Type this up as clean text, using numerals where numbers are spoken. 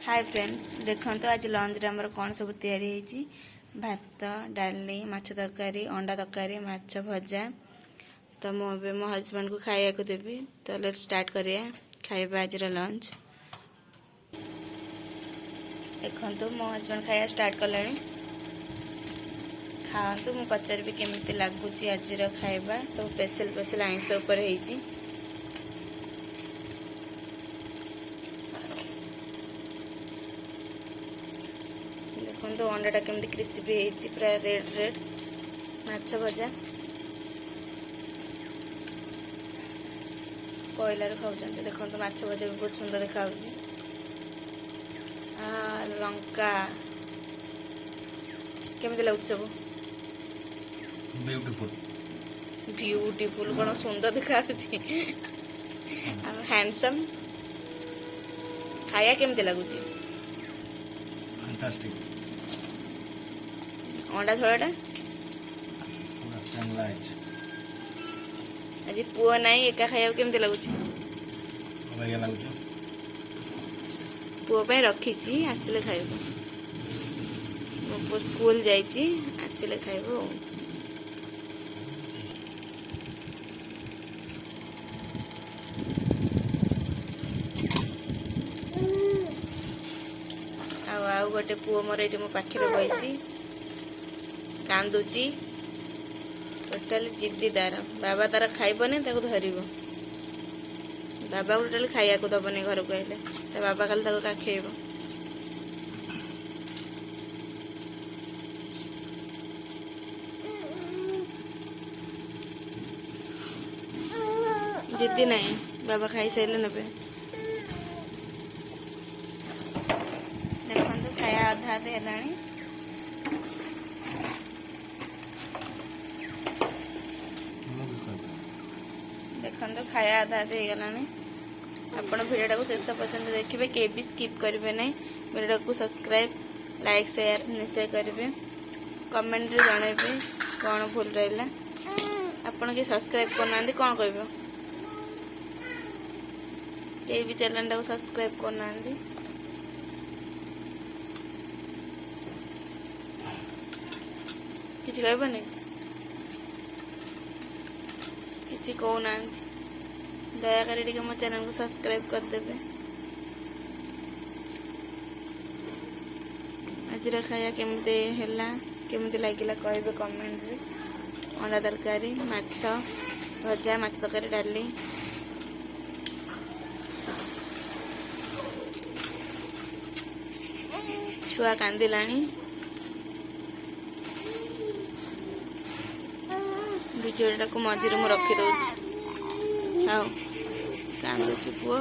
Hi friends देखो तो आज लंच आमर कौन सब तैयारी भात डाली माछ तरकारी अंडा तरकारी माछ भजा तो मुझे मो हजबैंड को खाया को देवी तो लेट स्टार्ट करिए खाइबा आज लंच। देखो तो मो हजबैंड खाया स्टार्ट कले खातु मु पचारि केमी लगुच आज खाइबा सब स्पेशल स्पेशल आइंस उपर होइछि। देखो तो अंडाटा केमती क्रिस्पी होइछि पूरा रेड रेड माछ भजा कोयलार खाऊँ। देखो तो माछ भजा भी बहुत सुंदर देखा लंका केमती लगुच सब ब्यूटीफुल ब्यूटीफुल कौन सुंदर देखा हैंडसम खाया केमती लगुच फैंटास्टिक अंडा झोलाटा पूरा चांगला है। आज पुआ नहीं एका खाया केमती लगुच बढ़िया लगुच पुआ पे रखी आसिले खाइबो मो पुआ स्कूल जाइछि आसिले खाइबो। आउ गोटे पुआ मोर ये मो पाखे बही कांदुची टोटाली जिद्दी तार बाबा तार खाइबनी धर बाबा को टोटाली खाया को दबनी घर को आइले तो बाबा खाली काखेब। जिद्दी नहीं बाबा खाई सारे नेबे। देखो खाया अधा अधे है देखो तो खाया आधा आधे हो गलानी। आपण भिडियो को शेष पर्यंत देखिए के भी स्किप करेंगे नहीं भिडियो को सब्सक्राइब लाइक शेयर निश्चय करेंगे कमेंट रे जणेबे कौन भूल रहा आपण के सब्सक्राइब करना कौन कह के भी चैनल को सब्सक्राइब करना किसी कहबनी किसी कहना दयाकोरी मो चैनल को सब्सक्राइब करदेवे। आज खाया केमती है केमती लगे कहे कमेंट रे। अंडा तरकारी माछ भजा माछ तरकारी डाली छुआ कांदिलानी भिडियोटा को मझे रखी दौर खाओ कांदुची पुआ।